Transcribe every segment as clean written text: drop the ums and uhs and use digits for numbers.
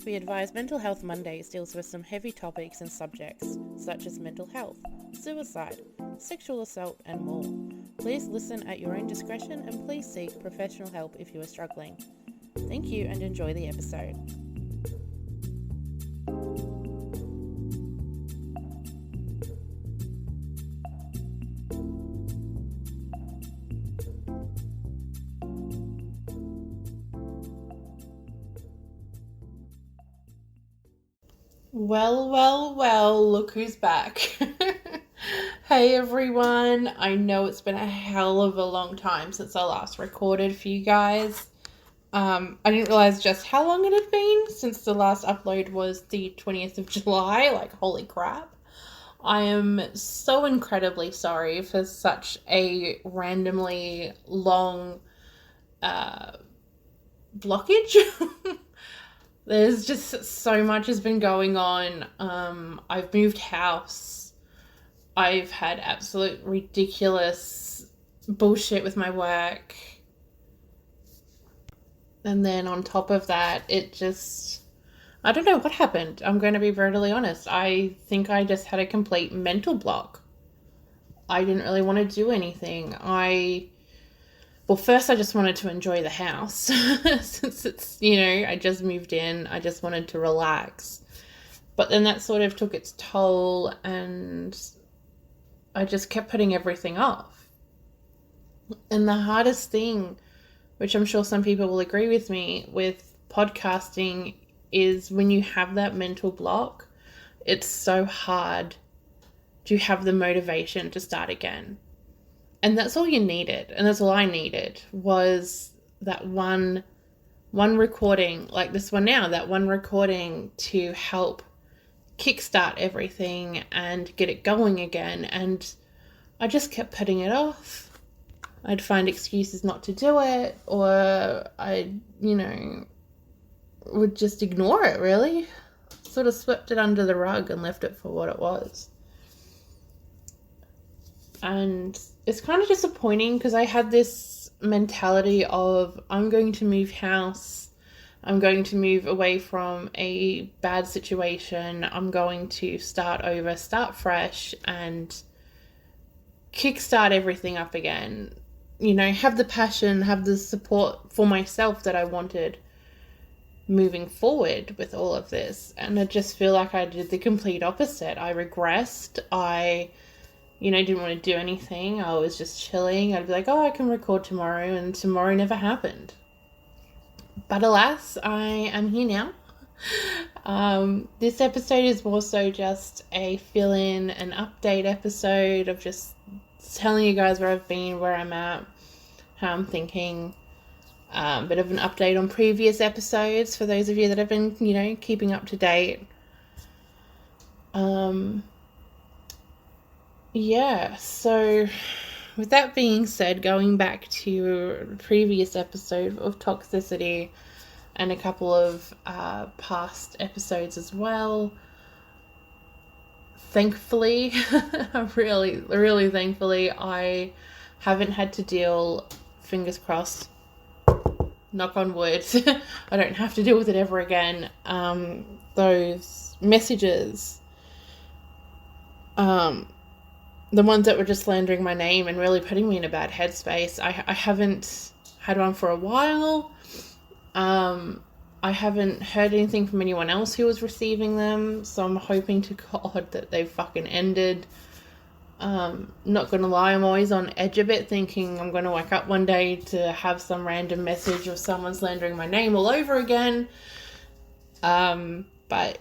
we advise Mental Health Mondays deals with some heavy topics and subjects, such as mental health, suicide, sexual assault, and more. Please listen at your own discretion and please seek professional help if you are struggling. Thank you and enjoy the episode. Well, look who's back. Hey everyone, I know it's been a hell of a long time since I last recorded for you guys. I didn't realize just how long it had been since the last upload was the 20th of July, like holy crap. I am so incredibly sorry for such a randomly long blockage. There's just so much has been going on. I've moved house. I've had absolute ridiculous bullshit with my work. And then on top of that, I don't know what happened. I'm going to be brutally honest. I think I just had a complete mental block. I didn't really want to do anything. First I just wanted to enjoy the house since it's, I just moved in. I just wanted to relax. But then that sort of took its toll and I just kept putting everything off. And the hardest thing, which I'm sure some people will agree with me, with podcasting is when you have that mental block, it's so hard to have the motivation to start again. And that's all you needed, and that's all I needed, was that one recording, like this one now, that one recording to help kickstart everything and get it going again. And I just kept putting it off. I'd find excuses not to do it, or I, would just ignore it, really. Sort of swept it under the rug and left it for what it was. And it's kind of disappointing because I had this mentality of I'm going to move house, I'm going to move away from a bad situation, I'm going to start over, start fresh and kickstart everything up again. Have the passion, have the support for myself that I wanted moving forward with all of this. And I just feel like I did the complete opposite. I regressed. I didn't want to do anything. I was just chilling. I'd be like, I can record tomorrow, and tomorrow never happened. But alas, I am here now. This episode is more so just a fill-in, an update episode of just telling you guys where I've been, where I'm at, how I'm thinking. Bit of an update on previous episodes for those of you that have been, keeping up to date. So with that being said, going back to a previous episode of toxicity and a couple of past episodes as well, thankfully, really thankfully, I haven't had to deal, fingers crossed, knock on wood, I don't have to deal with it ever again. Those messages, the ones that were just slandering my name and really putting me in a bad headspace, I haven't had one for a while. I haven't heard anything from anyone else who was receiving them, so I'm hoping to God that they've fucking ended. Not gonna lie, I'm always on edge a bit, thinking I'm gonna wake up one day to have some random message of someone slandering my name all over again. But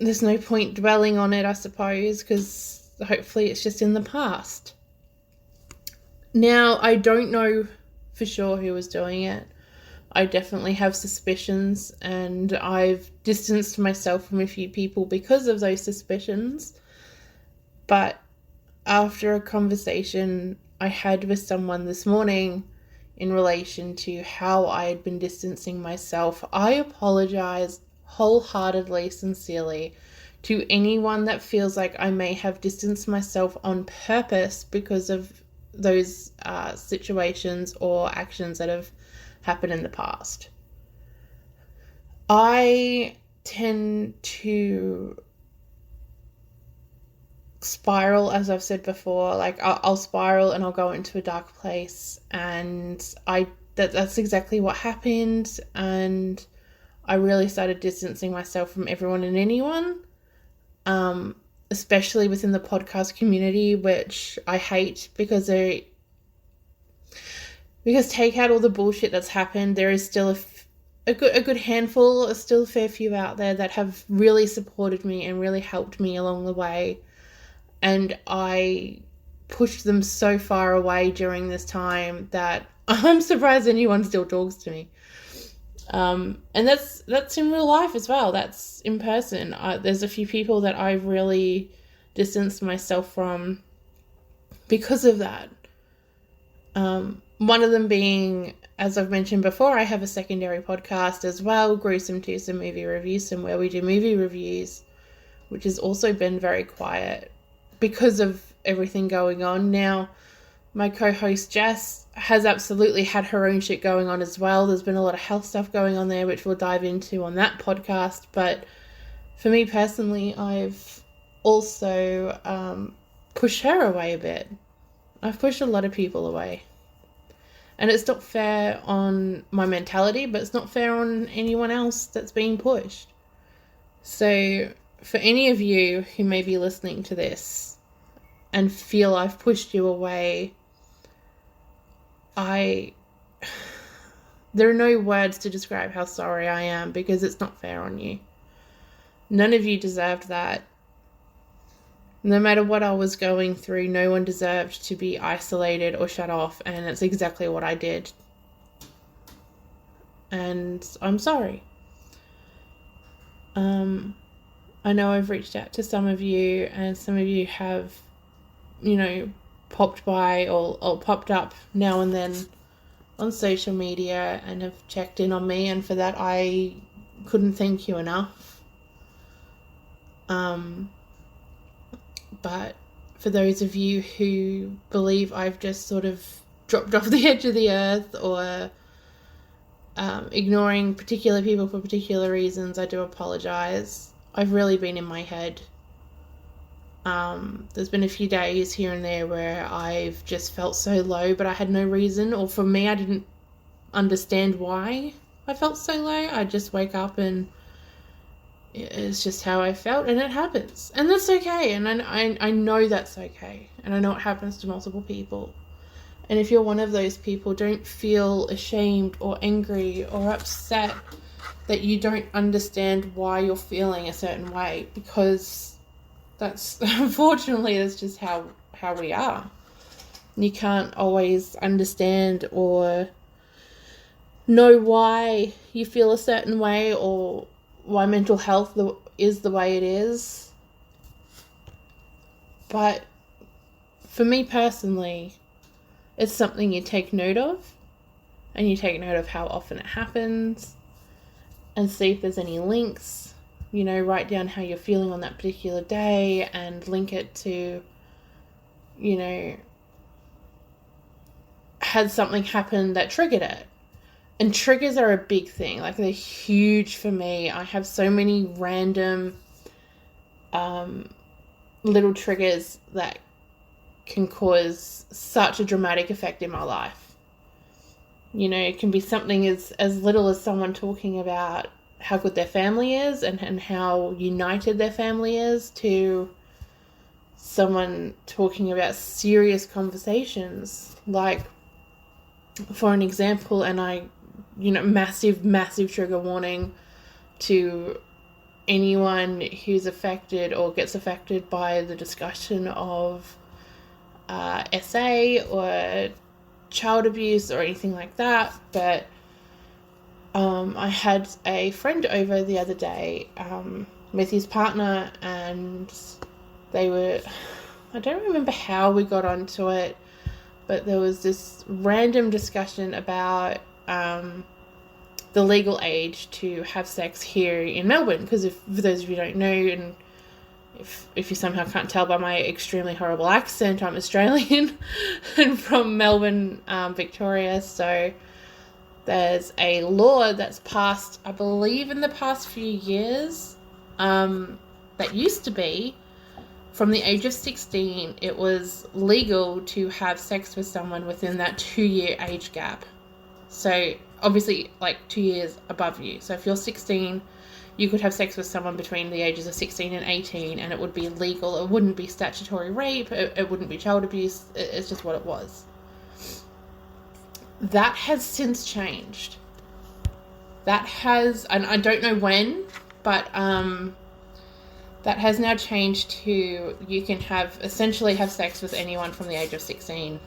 there's no point dwelling on it, I suppose, because hopefully it's just in the past. Now, I don't know for sure who was doing it. I definitely have suspicions, and I've distanced myself from a few people because of those suspicions. But after a conversation I had with someone this morning in relation to how I had been distancing myself, I apologize wholeheartedly, sincerely, to anyone that feels like I may have distanced myself on purpose because of those situations or actions that have happened in the past. I tend to spiral, as I've said before. Like, I'll spiral and I'll go into a dark place, and that's exactly what happened, and I really started distancing myself from everyone and anyone, especially within the podcast community, which I hate because take out all the bullshit that's happened, there is still a good handful, still a fair few out there that have really supported me and really helped me along the way. And I pushed them so far away during this time that I'm surprised anyone still talks to me. And that's in real life as well. That's in person. There's a few people that I've really distanced myself from because of that. One of them being, as I've mentioned before, I have a secondary podcast as well, Thegruesometwosomemr, where we do movie reviews, which has also been very quiet because of everything going on. Now, my co-host Jess has absolutely had her own shit going on as well. There's been a lot of health stuff going on there, which we'll dive into on that podcast. But for me personally, I've also pushed her away a bit. I've pushed a lot of people away. And it's not fair on my mentality, but it's not fair on anyone else that's being pushed. So for any of you who may be listening to this and feel I've pushed you away, there are no words to describe how sorry I am, because it's not fair on you. None of you deserved that. No matter what I was going through, no one deserved to be isolated or shut off, and that's exactly what I did. And I'm sorry. I know I've reached out to some of you, and some of you have, popped by or popped up now and then on social media and have checked in on me, and for that I couldn't thank you enough. But for those of you who believe I've just sort of dropped off the edge of the earth, or ignoring particular people for particular reasons, I do apologize. I've really been in my head. There's been a few days here and there where I've just felt so low, but I had no reason, or for me, I didn't understand why I felt so low. I just wake up and it's just how I felt, and it happens, and that's okay. And I know that's okay, and I know it happens to multiple people. And if you're one of those people, don't feel ashamed or angry or upset that you don't understand why you're feeling a certain way, because that's unfortunately that's just how we are. You can't always understand or know why you feel a certain way, or why mental health is the way it is. But for me personally, it's something you take note of, and you take note of how often it happens, and see if there's any links. Write down how you're feeling on that particular day and link it to, had something happen that triggered it. And triggers are a big thing. Like, they're huge for me. I have so many random little triggers that can cause such a dramatic effect in my life. It can be something as little as someone talking about how good their family is and how united their family is, to someone talking about serious conversations. Like, for an example, and massive trigger warning to anyone who's affected or gets affected by the discussion of SA or child abuse or anything like that. But I had a friend over the other day with his partner, and I don't remember how we got onto it, but there was this random discussion about the legal age to have sex here in Melbourne, because for those of you who don't know, and if you somehow can't tell by my extremely horrible accent, I'm Australian and from Melbourne, Victoria. So There's a law that's passed, I believe, in the past few years, that used to be from the age of 16, it was legal to have sex with someone within that 2-year age gap. So obviously, like 2 years above you. So if you're 16, you could have sex with someone between the ages of 16 and 18, and it would be legal. It wouldn't be statutory rape. It wouldn't be child abuse. It's just what it was. That has since changed. That has, and I don't know when, but that has now changed to you can essentially have sex with anyone from the age of 16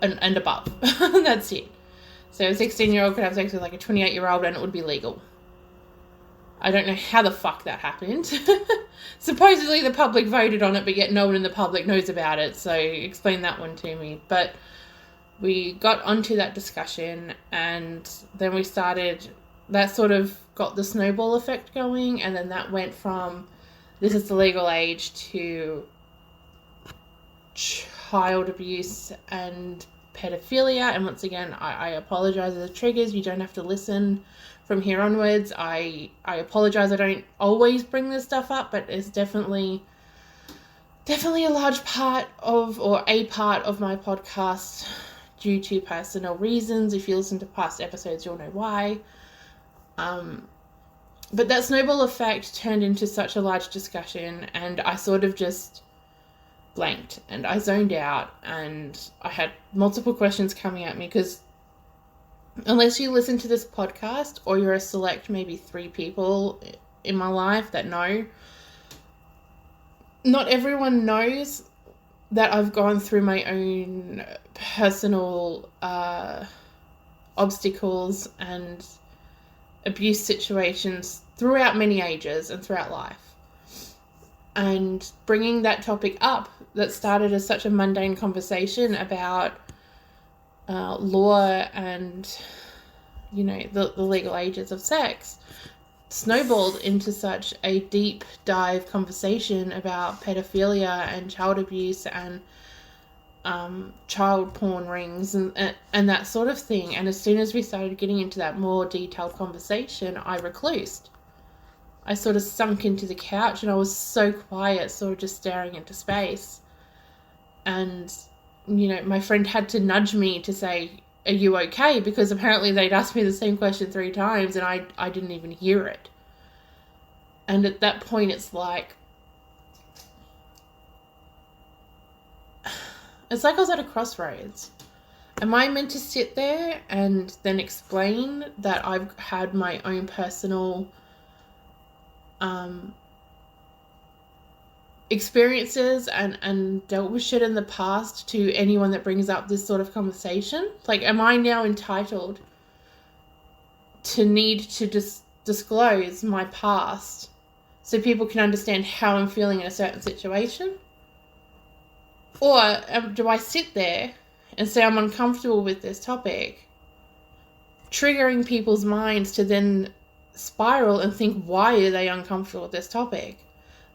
and above. That's it. So a 16-year-old could have sex with like a 28-year-old and it would be legal. I don't know how the fuck that happened. Supposedly the public voted on it, but yet no one in the public knows about it. So explain that one to me. But we got onto that discussion, and then we started, that sort of got the snowball effect going, and then that went from this is the legal age to child abuse and pedophilia. And once again, I apologize for the triggers. You don't have to listen from here onwards. I apologize. I don't always bring this stuff up, but it's definitely a large part of, or a part of my podcast due to personal reasons. If you listen to past episodes, you'll know why. But that snowball effect turned into such a large discussion, and I sort of just blanked and I zoned out, and I had multiple questions coming at me because unless you listen to this podcast, or you're a select maybe 3 people in my life that know, not everyone knows that I've gone through my own personal obstacles and abuse situations throughout many ages and throughout life. And bringing that topic up, that started as such a mundane conversation about law and, you know, the legal ages of sex, snowballed into such a deep dive conversation about pedophilia and child abuse and child porn rings and that sort of thing. And as soon as we started getting into that more detailed conversation, I reclused. I sort of sunk into the couch and I was so quiet, sort of just staring into space. And, you know, my friend had to nudge me to say, "Are you okay?" Because apparently they'd asked me the same question 3 times and I didn't even hear it. And at that point, it's like I was at a crossroads. Am I meant to sit there and then explain that I've had my own personal experiences and dealt with shit in the past to anyone that brings up this sort of conversation? Like, am I now entitled to need to disclose my past so people can understand how I'm feeling in a certain situation? Or do I sit there and say I'm uncomfortable with this topic, triggering people's minds to then spiral and think, why are they uncomfortable with this topic?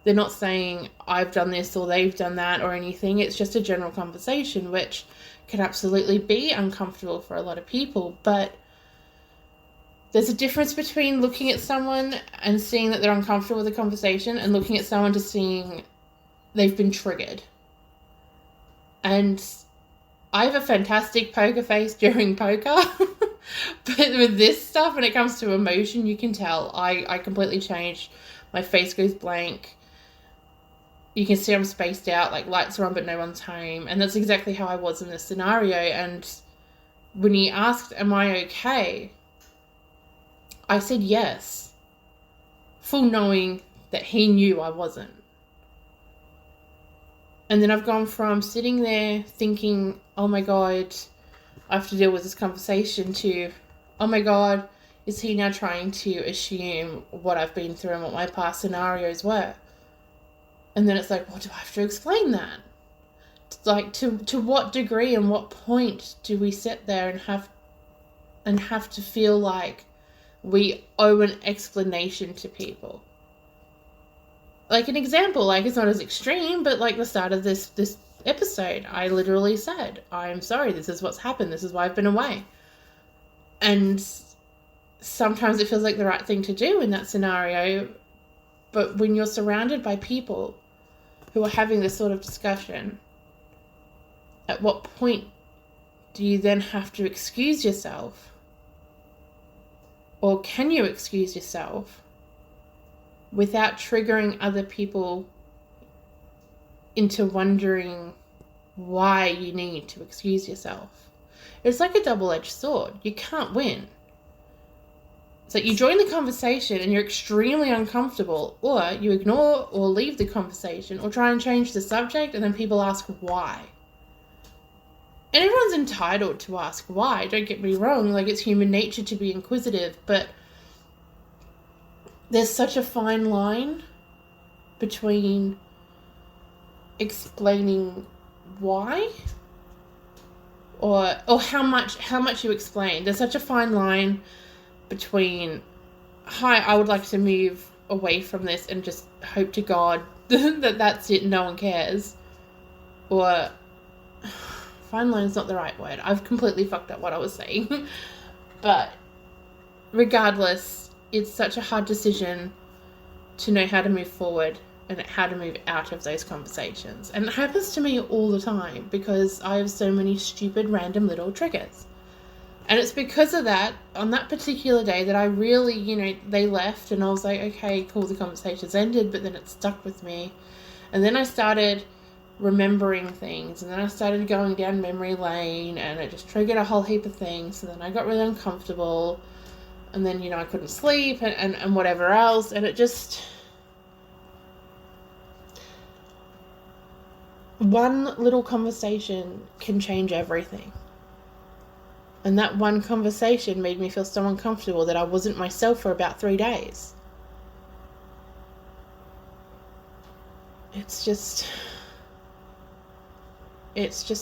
They're not saying I've done this or they've done that or anything. It's just a general conversation, which can absolutely be uncomfortable for a lot of people. But there's a difference between looking at someone and seeing that they're uncomfortable with the conversation and looking at someone to seeing they've been triggered. And I have a fantastic poker face during poker. But with this stuff, when it comes to emotion, you can tell I completely changed. My face goes blank. You can see I'm spaced out, like lights are on but no one's home. And that's exactly how I was in this scenario. And when he asked, am I okay? I said yes, full knowing that he knew I wasn't. And then I've gone from sitting there thinking, oh my God, I have to deal with this conversation, to, oh my God, is he now trying to assume what I've been through and what my past scenarios were? And then it's like, well, do I have to explain that? Like, to what degree and what point do we sit there and have to feel like we owe an explanation to people? Like an example, like it's not as extreme, but like the start of this episode, I literally said, I'm sorry, this is what's happened. This is why I've been away. And sometimes it feels like the right thing to do in that scenario. But when you're surrounded by people who are having this sort of discussion, at what point do you then have to excuse yourself? Or can you excuse yourself without triggering other people into wondering why you need to excuse yourself? It's like a double-edged sword. You can't win. So you join the conversation and you're extremely uncomfortable, or you ignore or leave the conversation or try and change the subject, and then people ask why. And everyone's entitled to ask why, don't get me wrong, like it's human nature to be inquisitive, but there's such a fine line between explaining why or how much you explain. There's such a fine line between, hi, I would like to move away from this and just hope to God that that's it, no one cares. Or, fine line is not the right word. I've completely fucked up what I was saying. But regardless, it's such a hard decision to know how to move forward and how to move out of those conversations. And it happens to me all the time because I have so many stupid random little triggers. And it's because of that, on that particular day, that I really, they left and I was like, okay, cool, the conversation's ended, but then it stuck with me. And then I started remembering things, and then I started going down memory lane, and it just triggered a whole heap of things. And then I got really uncomfortable, and then, I couldn't sleep and whatever else. And it just, one little conversation can change everything. And that one conversation made me feel so uncomfortable that I wasn't myself for about 3 days. It's just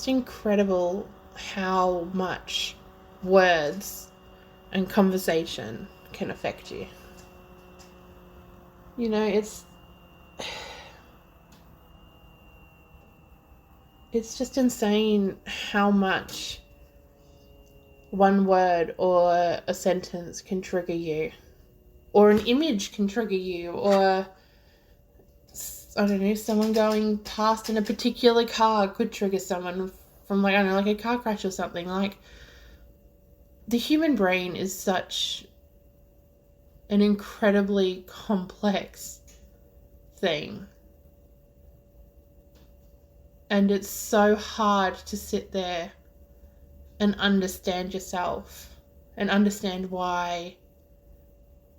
incredible how much words and conversation can affect you. It's just insane how much one word or a sentence can trigger you, or an image can trigger you, or I don't know, someone going past in a particular car could trigger someone from like a car crash or something. Like, the human brain is such an incredibly complex thing. And it's so hard to sit there and understand yourself and understand why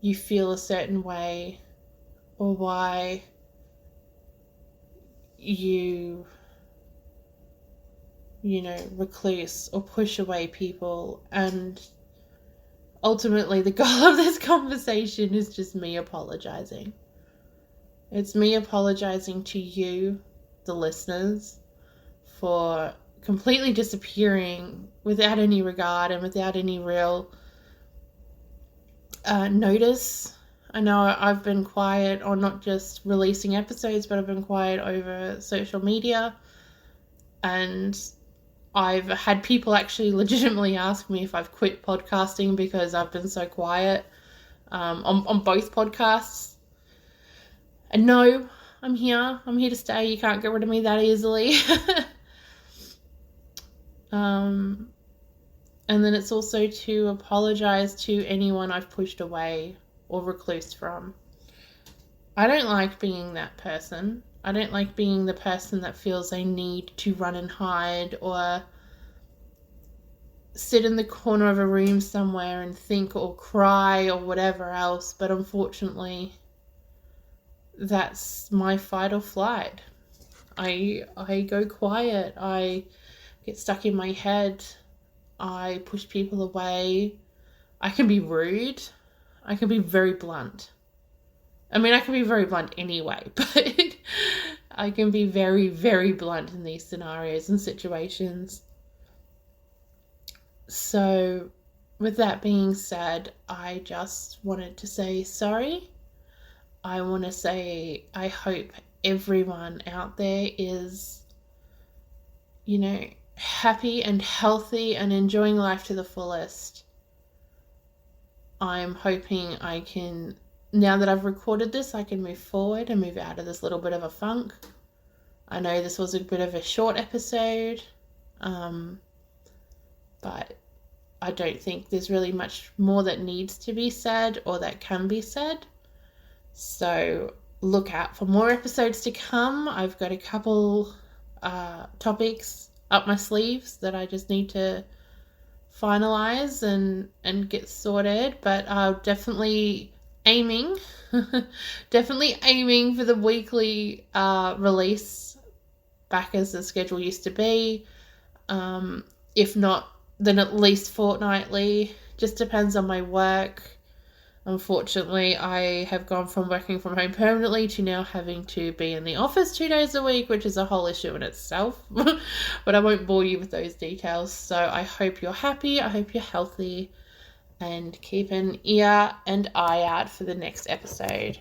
you feel a certain way, or why you recluse or push away people. And ultimately the goal of this conversation is just me apologizing. It's me apologizing to you, the listeners, for completely disappearing without any regard and without any real notice. I know I've been quiet on not just releasing episodes, but I've been quiet over social media, and I've had people actually legitimately ask me if I've quit podcasting because I've been so quiet on both podcasts. And no, I'm here to stay. You can't get rid of me that easily. And then it's also to apologize to anyone I've pushed away or recluse from. I don't like being that person. I don't like being the person that feels they need to run and hide or sit in the corner of a room somewhere and think or cry or whatever else. But unfortunately, that's my fight or flight. I go quiet. I get stuck in my head. I push people away. I can be rude. I can be very blunt. I mean, I can be very blunt anyway, but I can be very, very blunt in these scenarios and situations. So, with that being said, I just wanted to say sorry. I want to say I hope everyone out there is, happy and healthy and enjoying life to the fullest. I'm hoping I can, now that I've recorded this, I can move forward and move out of this little bit of a funk. I know this was a bit of a short episode, but I don't think there's really much more that needs to be said or that can be said. So look out for more episodes to come. I've got a couple topics up my sleeves that I just need to finalize and get sorted, but definitely aiming for the weekly release back as the schedule used to be. If not, then at least fortnightly. Just depends on my work. Unfortunately, I have gone from working from home permanently to now having to be in the office 2 days a week, which is a whole issue in itself. But I won't bore you with those details. So I hope you're happy. I hope you're healthy. And keep an ear and eye out for the next episode.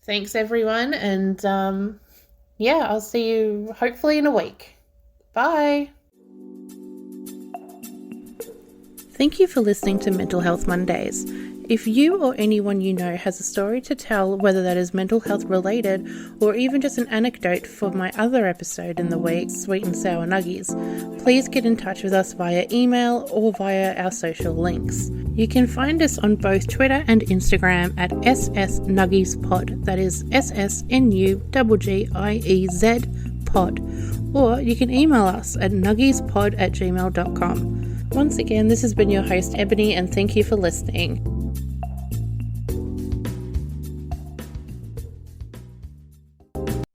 Thanks, everyone. And I'll see you hopefully in a week. Bye. Thank you for listening to Mental Health Mondays. If you or anyone you know has a story to tell, whether that is mental health related or even just an anecdote for my other episode in the week, Sweet and Sour Nuggiez, please get in touch with us via email or via our social links. You can find us on both Twitter and Instagram at @SSNuggiezPod, that is SSNUGGIEZ pod, or you can email us at nuggiezpod@gmail.com. Once again, this has been your host, Ebony, and thank you for listening.